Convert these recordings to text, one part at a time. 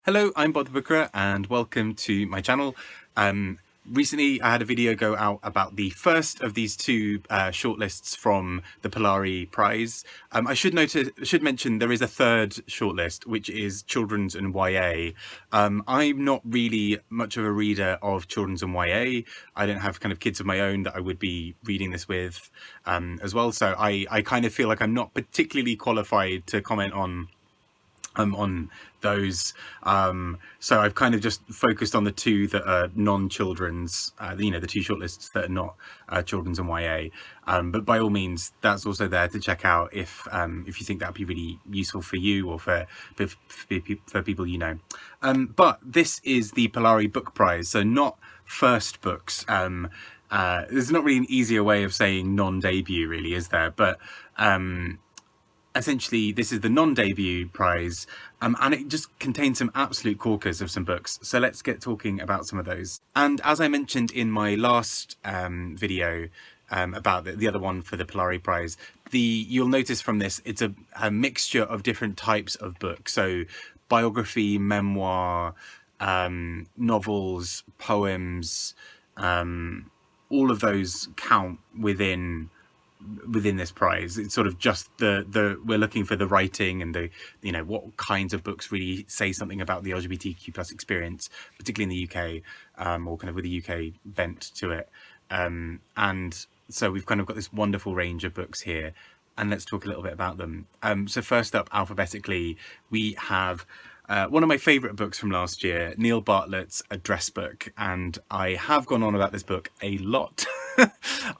Hello, I'm Bob the Booker and welcome to my channel. Recently I had a video go out about the first of these two shortlists from the Polari Prize. I should mention there is a third shortlist, which is children's and YA. I'm not really much of a reader of children's and YA. I don't have kind of kids of my own that I would be reading this with as well. So I kind of feel like I'm not particularly qualified to comment on those, so I've kind of just focused on the two that are non-children's, the two shortlists that are not children's and YA, but by all means that's also there to check out if you think that would be really useful for you or for people you know. But this is the Polari Book Prize, so not first books. There's not really an easier way of saying non-debut, really, is there? But essentially this is the non-debut prize, and it just contains some absolute corkers of some books, so let's get talking about some of those. And as I mentioned in my last video about the other one for the Polari Prize, you'll notice from this it's a mixture of different types of books, so biography, memoir, novels, poems, all of those count within this prize. It's sort of just we're looking for the writing and what kinds of books really say something about the LGBTQ plus experience, particularly in the UK, or kind of with a UK bent to it. And so we've kind of got this wonderful range of books here, and let's talk a little bit about them. So first up, alphabetically, we have one of my favourite books from last year, Neil Bartlett's Address Book, and I have gone on about this book a lot.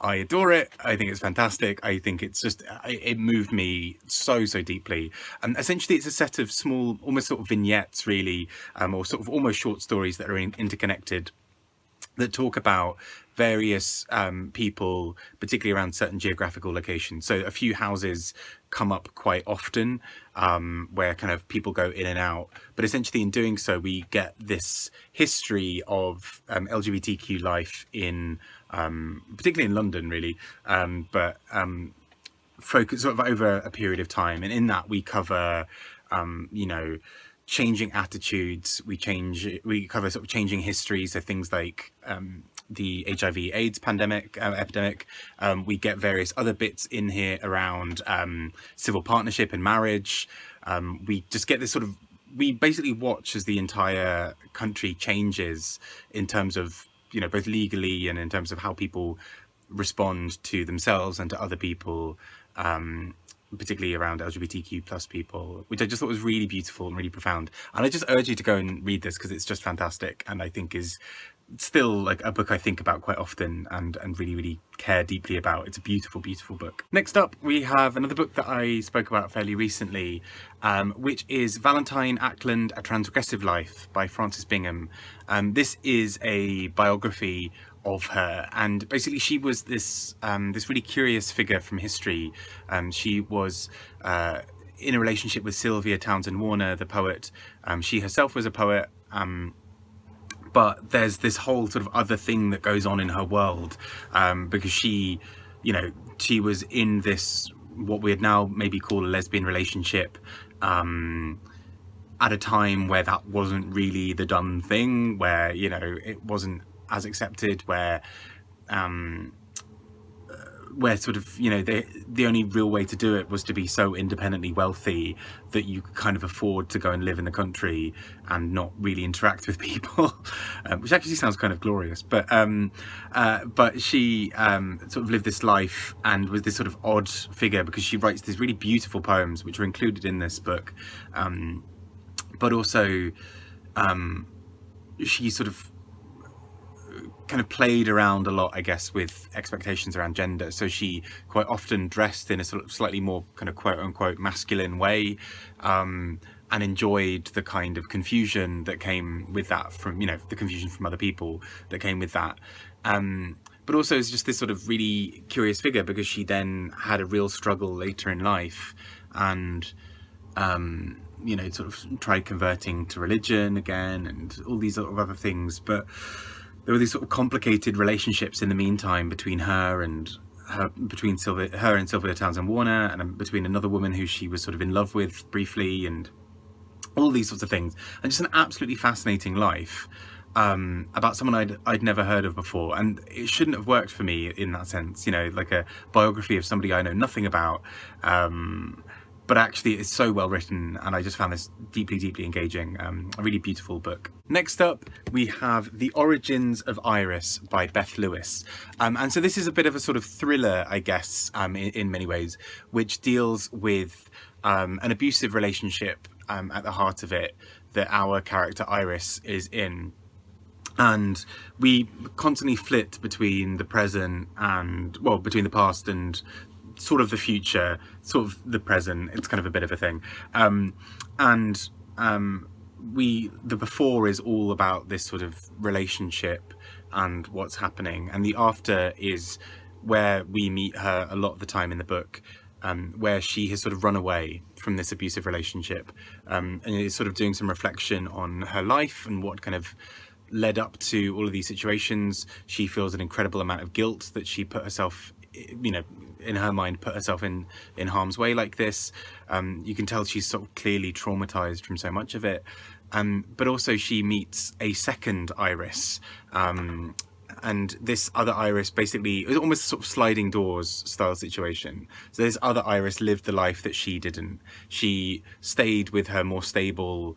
I adore it. I think it's fantastic. I think it's just, it moved me so deeply. Essentially it's a set of small, almost sort of vignettes really, or sort of almost short stories that are interconnected, that talk about various people, particularly around certain geographical locations. So a few houses come up quite often, where kind of people go in and out, but essentially in doing so we get this history of LGBTQ life in particularly in London really, but focus sort of over a period of time, and in that we cover changing attitudes, we cover sort of changing histories, so things like the HIV/AIDS epidemic. We get various other bits in here around civil partnership and marriage. We just get this sort of, we basically watch as the entire country changes in terms of both legally and in terms of how people respond to themselves and to other people, particularly around LGBTQ plus people, which I just thought was really beautiful and really profound. And I just urge you to go and read this because it's just fantastic, and I think is still like a book I think about quite often and really care deeply about. It's a beautiful book. Next up we have another book that I spoke about fairly recently, which is Valentine, Ackland, A Transgressive Life by Frances Bingham. This is a biography of her, and basically she was this really curious figure from history. She was in a relationship with Sylvia Townsend Warner, the poet. She herself was a poet, but there's this whole sort of other thing that goes on in her world, because she was in this, what we'd now maybe call a lesbian relationship, at a time where that wasn't really the done thing, where it wasn't as accepted, where sort of the only real way to do it was to be so independently wealthy that you could kind of afford to go and live in the country and not really interact with people, which actually sounds kind of glorious. But she sort of lived this life and was this sort of odd figure because she writes these really beautiful poems which are included in this book, but also she sort of kind of played around a lot, I guess, with expectations around gender. So she quite often dressed in a sort of slightly more kind of quote unquote masculine way, and enjoyed the kind of confusion that came with that from, the confusion from other people that came with that. But also it's just this sort of really curious figure because she then had a real struggle later in life and, sort of tried converting to religion again and all these sort of other things. But there were these sort of complicated relationships in the meantime between her and Sylvia Townsend Warner, and between another woman who she was sort of in love with briefly, and all these sorts of things, and just an absolutely fascinating life about someone I'd never heard of before. And it shouldn't have worked for me in that sense, you know, like a biography of somebody I know nothing about. But actually it's so well written, and I just found this deeply, deeply engaging. A really beautiful book. Next up, we have The Origins of Iris by Beth Lewis. And so this is a bit of a sort of thriller, I guess, in many ways, which deals with an abusive relationship at the heart of it that our character Iris is in. And we constantly flit between the present and, well, between the past and sort of the future, sort of the present. It's kind of a bit of a thing. The before is all about this sort of relationship and what's happening, and the after is where we meet her a lot of the time in the book, where she has sort of run away from this abusive relationship, and is sort of doing some reflection on her life and what kind of led up to all of these situations. She feels an incredible amount of guilt that she put herself, you know, in her mind, put herself in harm's way like this. You can tell she's sort of clearly traumatized from so much of it. But also she meets a second Iris, and this other Iris basically, it was almost sort of sliding doors style situation. So this other Iris lived the life that she didn't. She stayed with her more stable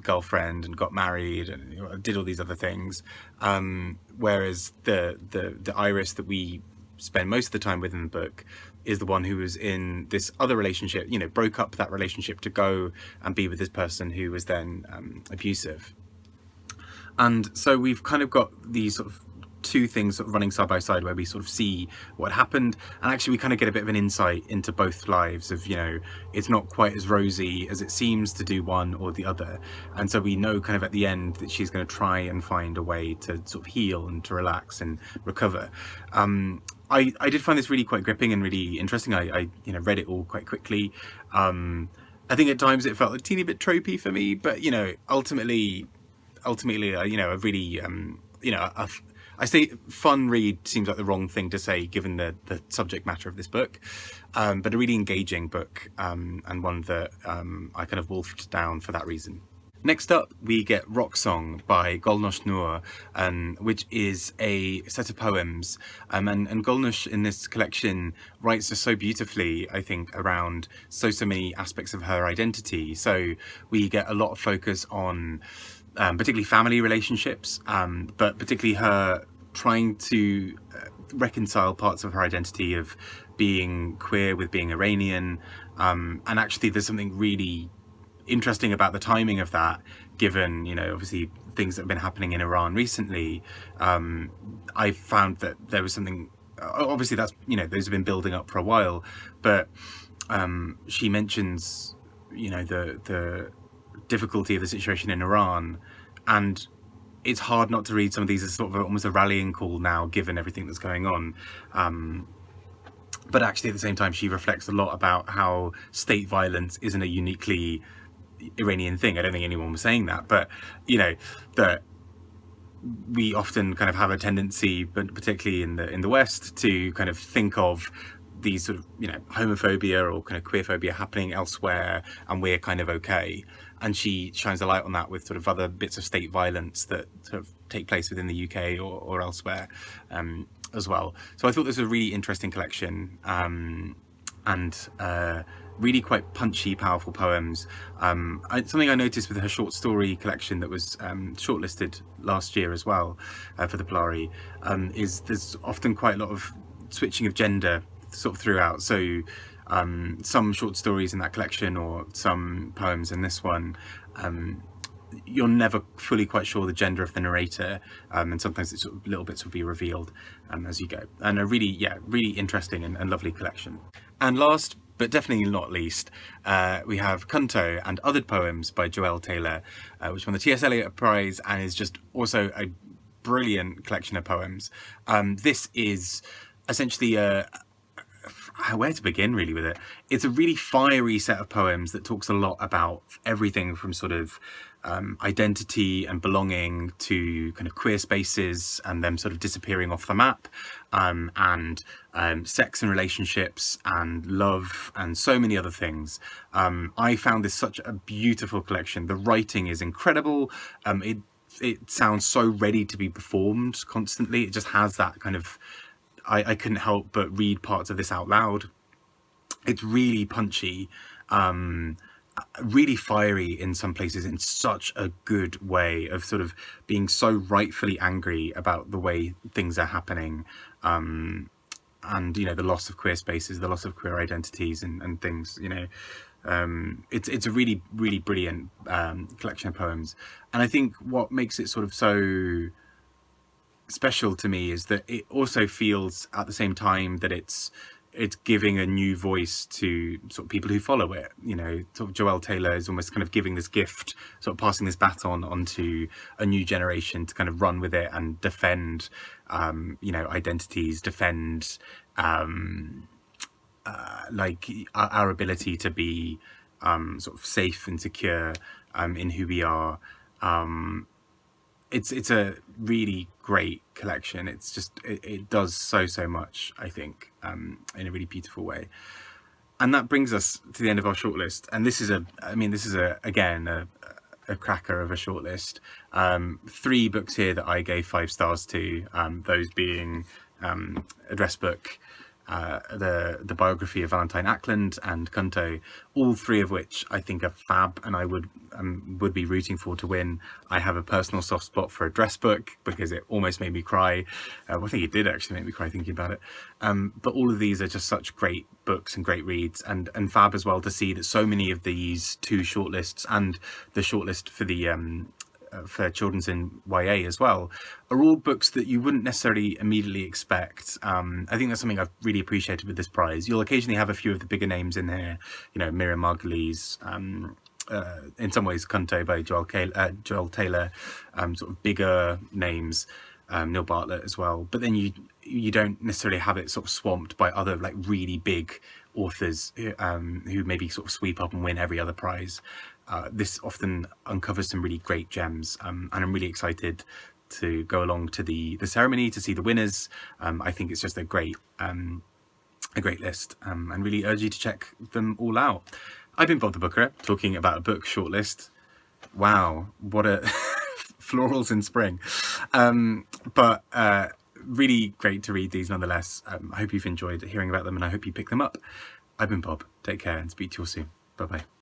girlfriend and got married and, you know, did all these other things, whereas the Iris that we spend most of the time with in the book is the one who was in this other relationship, you know, broke up that relationship to go and be with this person who was then abusive. And so we've kind of got these sort of two things sort of running side by side, where we sort of see what happened, and actually we kind of get a bit of an insight into both lives of, you know, it's not quite as rosy as it seems to do one or the other. And so we know kind of at the end that she's going to try and find a way to sort of heal and to relax and recover. I did find this really quite gripping and really interesting. I you know, read it all quite quickly. I think at times it felt a teeny bit tropey for me, but, you know, ultimately, you know, a really, you know, I say fun read seems like the wrong thing to say given the subject matter of this book, but a really engaging book, and one that I kind of wolfed down for that reason. Next up, we get Rocksong by Golnoosh Nour, which is a set of poems. And Golnoosh in this collection writes just so beautifully, I think, around so many aspects of her identity. So we get a lot of focus on particularly family relationships, but particularly her trying to reconcile parts of her identity of being queer with being Iranian. And actually there's something really interesting about the timing of that, given, you know, obviously things that have been happening in Iran recently. I found that there was something, obviously that's, you know, those have been building up for a while, but she mentions, you know, the difficulty of the situation in Iran, and it's hard not to read some of these as sort of almost a rallying call now, given everything that's going on. But actually at the same time she reflects a lot about how state violence isn't a uniquely Iranian thing. I don't think anyone was saying that, but, you know, that we often kind of have a tendency, but particularly in the West, to kind of think of these sort of, you know, homophobia or kind of queerphobia happening elsewhere, and we're kind of okay. And she shines a light on that with sort of other bits of state violence that sort of take place within the UK or elsewhere as well. So I thought this was a really interesting collection, and really quite punchy, powerful poems. Something I noticed with her short story collection that was shortlisted last year as well for the Polari, is there's often quite a lot of switching of gender sort of throughout. So some short stories in that collection or some poems in this one, you're never fully quite sure the gender of the narrator, and sometimes it's sort of little bits will be revealed as you go. And a really, yeah, really interesting and lovely collection. And last but definitely not least, we have C+nto and Other Poems by Joelle Taylor, which won the T.S. Eliot Prize and is just also a brilliant collection of poems. This is essentially where to begin really with it. It's a really fiery set of poems that talks a lot about everything from sort of identity and belonging to kind of queer spaces and them sort of disappearing off the map, and sex and relationships and love and so many other things. I found this such a beautiful collection. The writing is incredible. It sounds so ready to be performed constantly. It just has that kind of, I couldn't help but read parts of this out loud. It's really punchy, really fiery in some places, in such a good way of sort of being so rightfully angry about the way things are happening, and the loss of queer spaces, the loss of queer identities and things. It's a really, really brilliant collection of poems. And I think what makes it sort of so special to me is that it also feels at the same time that it's giving a new voice to sort of people who follow it. Sort of Joelle Taylor is almost kind of giving this gift, sort of passing this baton onto a new generation to kind of run with it and defend identities, defend like our ability to be sort of safe and secure in who we are. It's a really great collection. It's just it does so much, I think, in a really beautiful way. And that brings us to the end of our shortlist. And this is again a cracker of a shortlist. 3 books here that I gave 5 stars to. Those being Address Book, the biography of Valentine, Ackland, and C+nto, all 3 of which I think are fab, and I would be rooting for to win. I have a personal soft spot for Address Book because it almost made me cry. I think it did actually make me cry thinking about it. But all of these are just such great books and great reads, and fab as well to see that so many of these 2 shortlists and the shortlist for the for children's in YA as well, are all books that you wouldn't necessarily immediately expect. I think that's something I've really appreciated with this prize. You'll occasionally have a few of the bigger names in here, Miriam Margolyes, in some ways C+nto by Joelle Taylor, sort of bigger names, Neil Bartlett as well. But then you don't necessarily have it sort of swamped by other like really big authors who maybe sort of sweep up and win every other prize. This often uncovers some really great gems, and I'm really excited to go along to the ceremony to see the winners. I think it's just a great list, and really urge you to check them all out. I've been Bob the Booker, talking about a book shortlist. Wow, what a florals in spring. But really great to read these nonetheless. I hope you've enjoyed hearing about them, and I hope you pick them up. I've been Bob. Take care and speak to you all soon. Bye bye.